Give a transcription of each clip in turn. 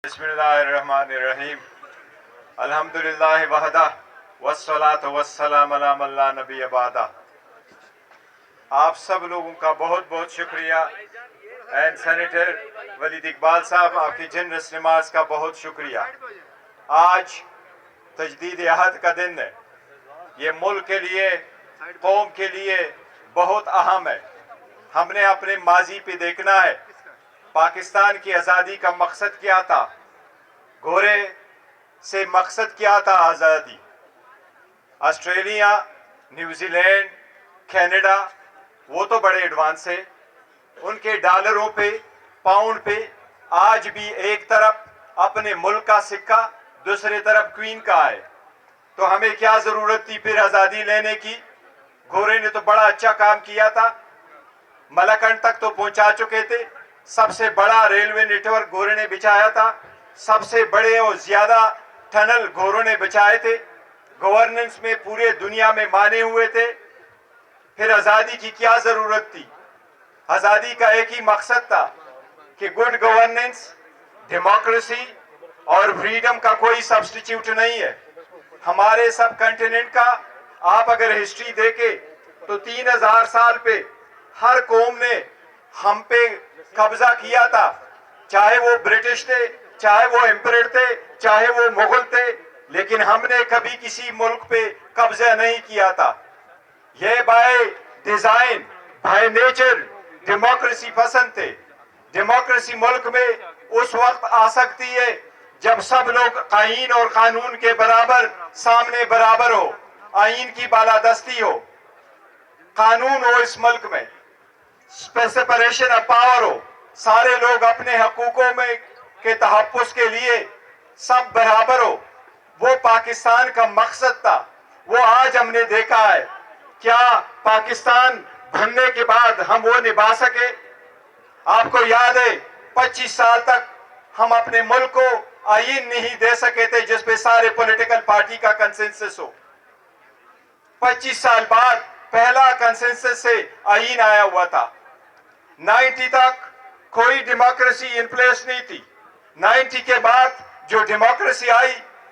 बिस्मिल्लाहिर्रहमानिर्रहीम अल्हम्दुलिल्लाहि वहदा वस्सलातु वस्सलाम अला मन ला नबी बादा। आप सब लोगों का बहुत बहुत शुक्रिया। एंड सेनेटर वलीद इकबाल साहब, आपकी जनरस नमाज का बहुत शुक्रिया। आज तजदीद अहद का दिन है। ये मुल्क के लिए, कौम के लिए बहुत अहम है। हमने अपने माजी पे देखना है, पाकिस्तान की आज़ादी का मकसद क्या था। गोरे से मकसद क्या था आज़ादी। ऑस्ट्रेलिया, न्यूजीलैंड, कनाडा वो तो बड़े एडवांस है। उनके डॉलरों पे, पाउंड पे आज भी एक तरफ अपने मुल्क का सिक्का, दूसरी तरफ क्वीन का है। तो हमें क्या ज़रूरत थी फिर आज़ादी लेने की। गोरे ने तो बड़ा अच्छा काम किया था, मलाकंड तक तो पहुंचा चुके थे। सबसे बड़ा रेलवे नेटवर्क गोरे ने बिछाया था, सबसे बड़े और ज्यादा टनल गोरों ने बिछाए थे। गवर्नेंस में पूरे दुनिया में माने हुए थे। फिर आज़ादी की क्या जरूरत थी। आज़ादी का एक ही मकसद था कि गुड गवर्नेंस, डेमोक्रेसी और फ्रीडम का कोई सब्स्टिट्यूट नहीं है। हमारे सब कंटिनेंट का आप अगर हिस्ट्री देखें तो 3000 साल पे हर कौम ने हम पे कब्जा किया था, चाहे वो ब्रिटिश थे, चाहे वो एम्परर थे, चाहे वो मुगल थे, लेकिन हमने कभी किसी मुल्क पे कब्जा नहीं किया था। ये by design, by nature democracy पसंद थे। डेमोक्रेसी मुल्क में उस वक्त आ सकती है जब सब लोग आईन और कानून के बराबर सामने बराबर हो, आईन की बालादस्ती हो, कानून हो इस मुल्क में, सेपरेशन ऑफ पावर हो, सारे लोग अपने हकूकों में के तहफ्फुज़ के लिए सब बराबर हो। वो पाकिस्तान का मकसद था। वो आज हमने देखा है। क्या पाकिस्तान बनने के बाद हम वो निभा सके। आपको याद है 25 साल तक हम अपने मुल्क को आईन नहीं दे सके थे जिसपे सारे पॉलिटिकल पार्टी का कंसेंसस हो। 25 साल बाद पहला कंसेंसस से आईन आया हुआ था। 90 तक कोई डेमोक्रेसी इन प्लेस नहीं थी। 90 के बाद जो डेमोक्रेसी आई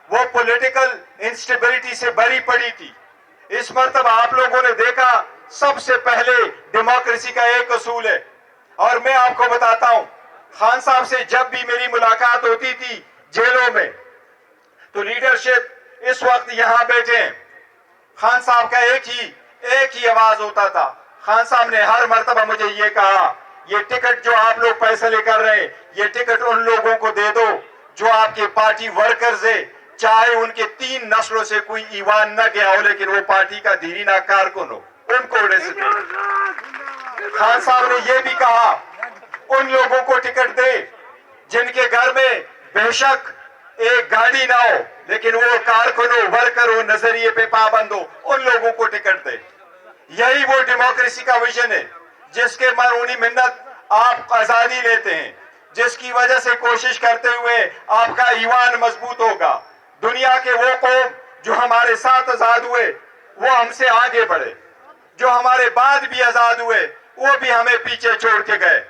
वो पॉलिटिकल इंस्टेबिलिटी से भरी पड़ी थी। इस मर्तबा आप लोगों ने देखा, सबसे पहले डेमोक्रेसी का एक असूल है। और मैं आपको बताता हूं, खान साहब से जब भी मेरी मुलाकात होती थी जेलों में, तो लीडरशिप इस वक्त यहां बैठे हैं, खान साहब का एक ही आवाज होता था। खान साहब ने हर मर्तबा मुझे ये कहा, ये टिकट जो आप लोग पैसे लेकर रहे हैं, ये टिकट उन लोगों को दे दो जो आपके पार्टी वर्कर्स है, चाहे उनके 3 नस्लों से कोई ईवान न गया हो, लेकिन वो पार्टी का धीरीना कारकुन हो, उनको उड़े। खान साहब ने ये भी कहा, उन लोगों को टिकट दे जिनके घर में बेशक एक गाड़ी ना हो, लेकिन वो कारकुन हो, वर्कर हो, नजरिए पे पाबंद हो, उन लोगों को टिकट दे। यही वो डेमोक्रेसी का विजन है जिसके मरूनी मिन्नत आप आजादी लेते हैं, जिसकी वजह से कोशिश करते हुए आपका ईमान मजबूत होगा। दुनिया के वो कौम जो हमारे साथ आजाद हुए वो हमसे आगे बढ़े, जो हमारे बाद भी आजाद हुए वो भी हमें पीछे छोड़ के गए।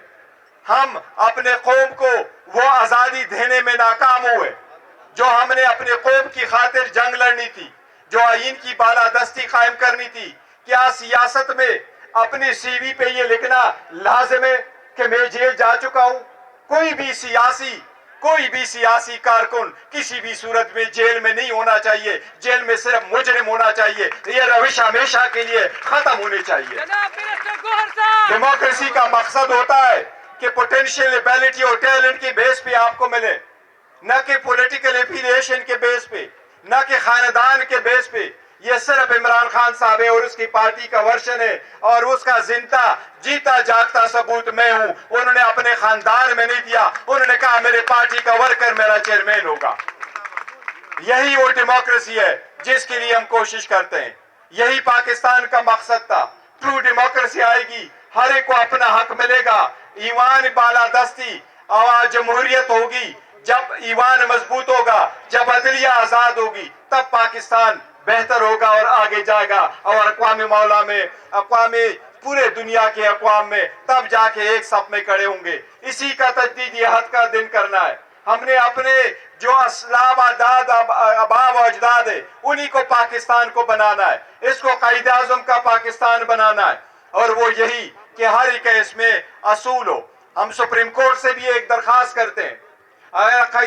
हम अपने कौम को वो आजादी देने में नाकाम हुए जो हमने अपने कौम की खातिर जंग लड़नी थी, जो आईन की बालादस्ती कायम करनी थी। क्या सियासत में अपनी सीवी पे ये लिखना लाजिम है कि मैं जेल जा चुका हूं। कोई भी सियासी कारकुन किसी भी सूरत में जेल में नहीं होना चाहिए। जेल में सिर्फ मुजरिम होना चाहिए। ये रविश हमेशा के लिए खत्म होनी चाहिए। डेमोक्रेसी का मकसद होता है कि पोटेंशियल एबिलिटी और टैलेंट के बेस पे आपको मिले, न कि पॉलिटिकल एफिलिएशन के बेस पे, न कि खानदान के बेस पे। ये सिर्फ इमरान खान साहब है और उसकी पार्टी का वर्षन है, और उसका जिंदा जीता जागता सबूत मैं हूं। उन्होंने अपने खानदान में नहीं दिया, उन्होंने कहा मेरे पार्टी का वर्कर मेरा चेयरमैन होगा। यही वो डेमोक्रेसी है जिसके लिए हम कोशिश करते हैं। यही पाकिस्तान का मकसद था। ट्रू डेमोक्रेसी आएगी, हर एक को अपना हक मिलेगा, ईमान बालादस्ती और जमहूरियत होगी। जब ईमान मजबूत होगा, जब अदलिया आजाद होगी, तब पाकिस्तान बेहतर होगा और आगे जाएगा। और अक़वाम मौला में, पूरे दुनिया के अक़वाम में तब जाके एक सफ में खड़े होंगे। इसी का तजदीद अहद का दिन करना है। ہم نے اپنے جو اسلام آباب و اجداد ہے انہی کو پاکستان کو بنانا ہے. اس کو قائد اعظم کا پاکستان بنانا ہے, اور وہ یہی کہ ہر ایک اس میں اصول ہو. ہم سپریم کورٹ سے بھی ایک درخواست کرتے ہیں, اگر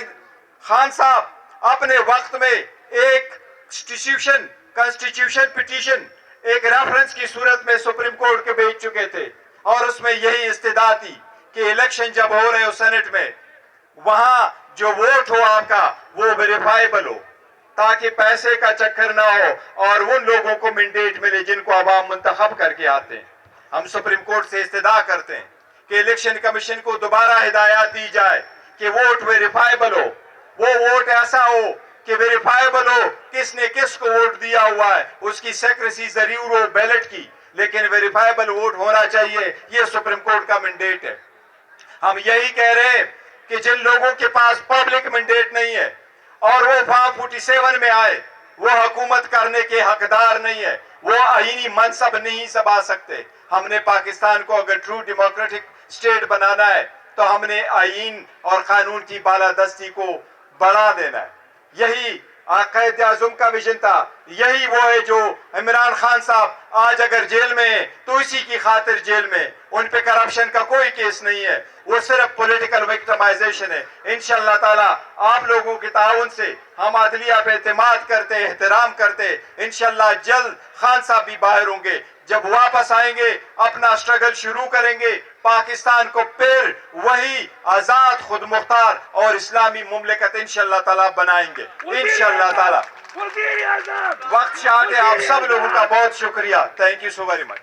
خان صاحب اپنے وقت میں ایک کنسٹیٹیوشن پٹیشن ایک ریفرنس کی صورت میں سپریم کورٹ کے بھیج چکے تھے, اور اس میں یہی استدعا تھی کہ الیکشن جب ہو رہے ہو سینٹ میں, وہاں جو ووٹ ہو آپ کا وہ ویریفائیبل ہو, تاکہ پیسے کا چکر نہ ہو اور ان لوگوں کو مینڈیٹ ملے جن کو عوام منتخب کر کے آتے ہیں. ہم سپریم کورٹ سے استدعا کرتے ہیں کہ الیکشن کمیشن کو دوبارہ ہدایات دی جائے کہ ووٹ ویریفائیبل ہو, وہ ووٹ ایسا ہو کہ ویریفائیبل ہو کس نے کس کو ووٹ دیا ہوا ہے, اس کی سیکریسی ضرور ہو بیلٹ کی, لیکن ویریفائیبل ووٹ ہونا چاہیے. یہ سپریم کورٹ کا مینڈیٹ ہے. ہم یہی کہہ رہے ہیں کہ جن لوگوں کے پاس پبلک مینڈیٹ نہیں ہے اور وہ فارم 47 میں آئے, وہ حکومت کرنے کے حقدار نہیں ہے, وہ آئینی منصب نہیں سنبھال سکتے. ہم نے پاکستان کو اگر ٹرو ڈیموکریٹک اسٹیٹ بنانا ہے تو ہم نے آئین اور قانون کی بالادستی کو بڑھا دینا ہے. یہی قائد اعظم کا ویژن تھا. یہی وہ ہے جو عمران خان صاحب آج اگر جیل میں ہیں تو اسی کی خاطر جیل میں, ان پہ کرپشن کا کوئی کیس نہیں ہے, وہ صرف پولیٹیکل وکٹمائزیشن ہے. انشاءاللہ تعالی آپ لوگوں کے تعاون سے ہم عدلیہ پہ اعتماد کرتے, احترام کرتے, انشاءاللہ جلد خان صاحب بھی باہر ہوں گے. جب واپس آئیں گے اپنا سٹرگل شروع کریں گے, پاکستان کو پھر وہی آزاد, خود مختار اور اسلامی مملکت انشاءاللہ تعالی بنائیں گے انشاءاللہ تعالی. وقت چاہتے آپ سب لوگوں کا بہت شکریہ. Thank you so very much.